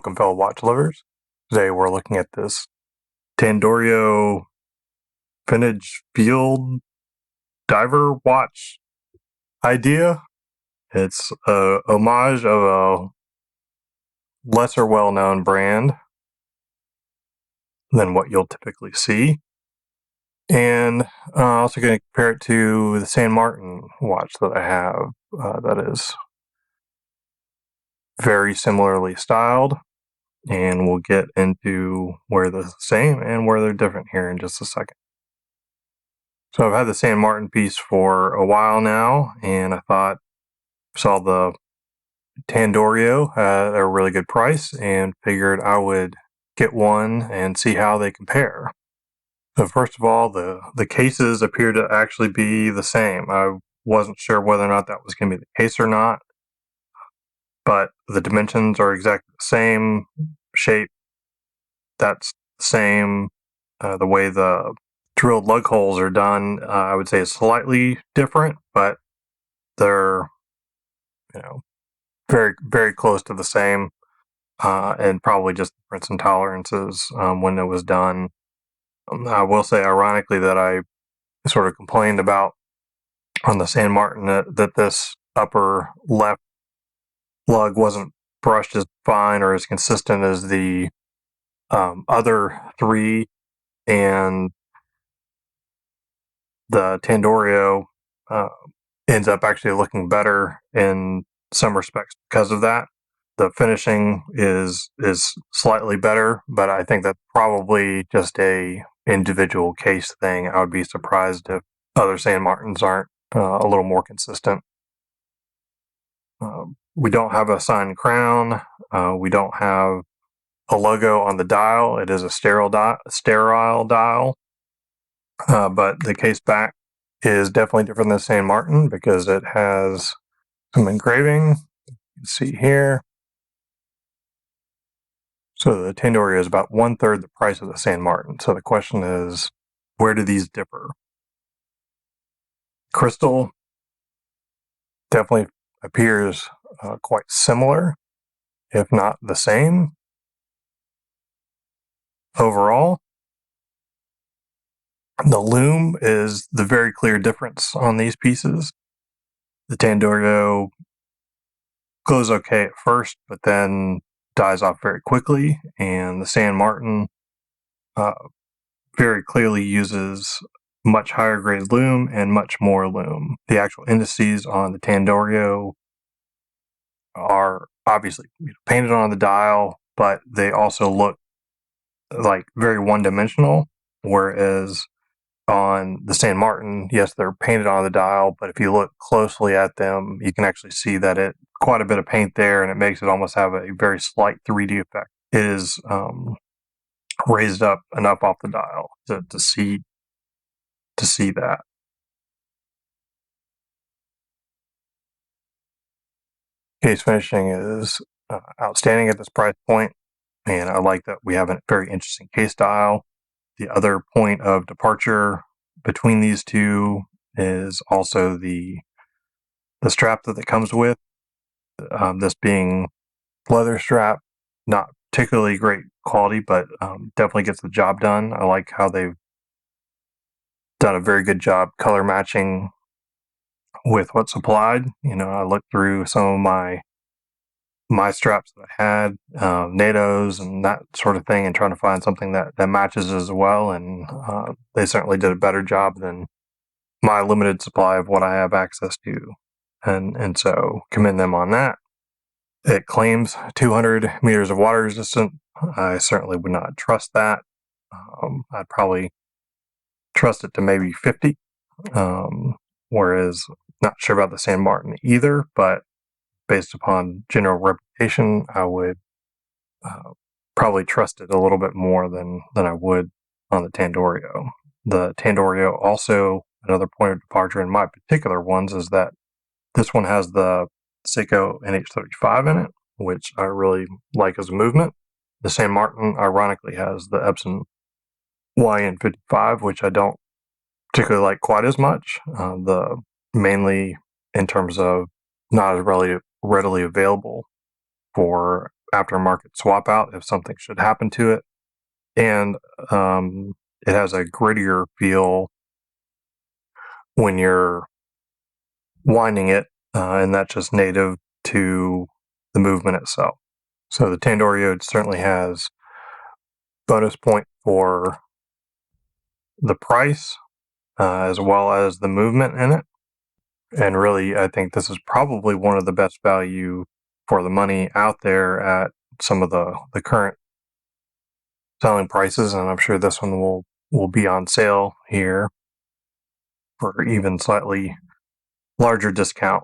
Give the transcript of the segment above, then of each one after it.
Welcome, fellow watch lovers. Today we're looking at this Tandorio vintage field diver watch idea. It's a homage of a lesser well-known brand than what you'll typically see. And also going to compare it to the San Martin watch that I have that is very similarly styled. And we'll get into where they're the same and where they're different here in just a second. So I've had the San Martin piece for a while now, and I saw the Tandorio at a really good price and figured I would get one and see how they compare. So first of all, the cases appear to actually be the same. I wasn't sure whether or not that was going to be the case or not, but the dimensions are exactly the same. Shape, that's the same. The way the drilled lug holes are done, I would say is slightly different, but they're, very, very close to the same, and probably just difference in tolerances when it was done. I will say, ironically, that I sort of complained about on the San Martin that this upper left lug wasn't brushed as fine or as consistent as the other three, and the Tandorio ends up actually looking better in some respects because of that. The finishing is slightly better, but I think that's probably just a individual case thing. I would be surprised if other San Martins aren't a little more consistent. We don't have a signed crown. We don't have a logo on the dial. It is a sterile dial. But the case back is definitely different than San Martin because it has some engraving. You can see here. So the Tandorio is about 1/3 the price of the San Martin. So the question is, where do these differ? Crystal definitely appears quite similar, if not the same. Overall, the lume is the very clear difference on these pieces. The Tandorio goes okay at first, but then dies off very quickly, and the San Martin very clearly uses much higher grade lume and much more lume. The actual indices on the Tandorio are obviously painted on the dial, but they also look like very one-dimensional, whereas on the San Martin, yes, they're painted on the dial, but if you look closely at them, you can actually see that quite a bit of paint there, and it makes it almost have a very slight 3D effect. It is raised up enough off the dial to see that. Case finishing is outstanding at this price point, and I like that we have a very interesting case dial. The other point of departure between these two is also the strap that it comes with. This being leather strap, not particularly great quality, but definitely gets the job done. I like how they've done a very good job color matching with what's supplied. I looked through some of my straps that I had, NATOs and that sort of thing, and trying to find something that matches as well. And they certainly did a better job than my limited supply of what I have access to. And so commend them on that. It claims 200 meters of water resistant. I certainly would not trust that. I'd probably trust it to maybe 50. Whereas not sure about the San Martin either, but based upon general reputation, I would probably trust it a little bit more than I would on the Tandorio. The Tandorio also, another point of departure in my particular ones, is that this one has the Seiko NH35 in it, which I really like as a movement. The San Martin, ironically, has the Epson YN55, which I don't particularly like quite as much. Mainly in terms of not as readily available for aftermarket swap out if something should happen to it. And it has a grittier feel when you're winding it, and that's just native to the movement itself. So the Tandorio certainly has bonus point for the price, as well as the movement in it. And really, I think this is probably one of the best value for the money out there at some of the current selling prices. And I'm sure this one will be on sale here for even slightly larger discount.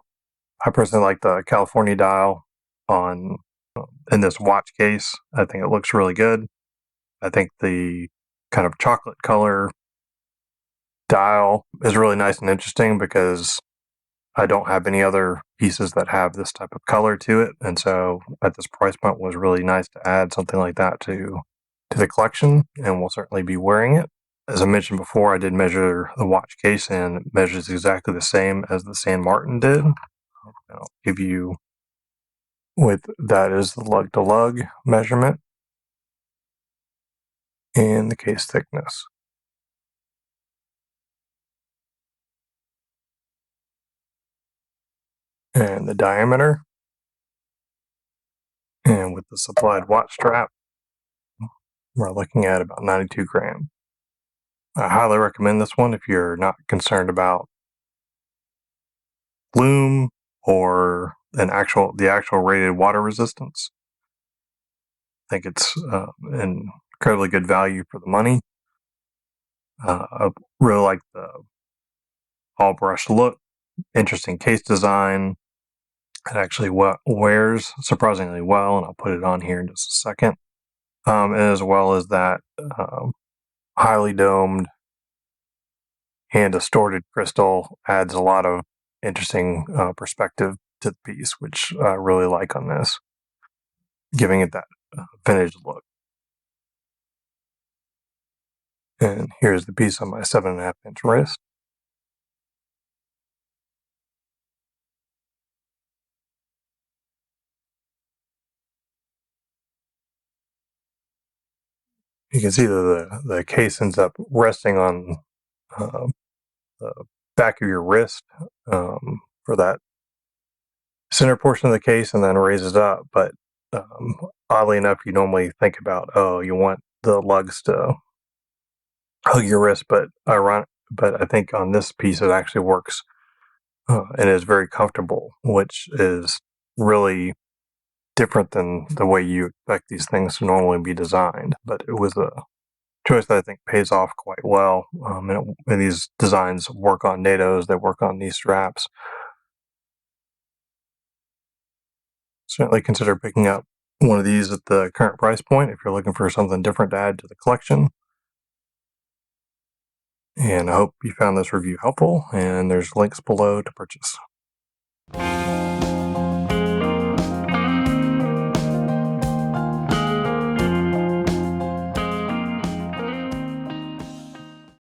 I personally like the California dial on in this watch case. I think it looks really good. I think the kind of chocolate color dial is really nice and interesting because I don't have any other pieces that have this type of color to it. And so at this price point, it was really nice to add something like that to the collection, and we'll certainly be wearing it. As I mentioned before, I did measure the watch case, and it measures exactly the same as the San Martin did. I'll give you with that is the lug to lug measurement and the case thickness. And the diameter, and with the supplied watch strap, we're looking at about 92 grams. I highly recommend this one if you're not concerned about lume or the actual rated water resistance. I think it's an incredibly good value for the money. I really like the all brush look, interesting case design. It actually wears surprisingly well, and I'll put it on here in just a second. As well as that highly domed and distorted crystal adds a lot of interesting perspective to the piece, which I really like on this, giving it that vintage look. And here's the piece on my 7.5-inch wrist. You can see that the case ends up resting on the back of your wrist for that center portion of the case, and then raises up. But oddly enough, you normally think about, oh, you want the lugs to hug your wrist, but I think on this piece it actually works and is very comfortable, which is really different than the way you expect these things to normally be designed. But it was a choice that I think pays off quite well. And these designs work on NATOs, they work on these straps. Certainly consider picking up one of these at the current price point if you're looking for something different to add to the collection. And I hope you found this review helpful, and there's links below to purchase.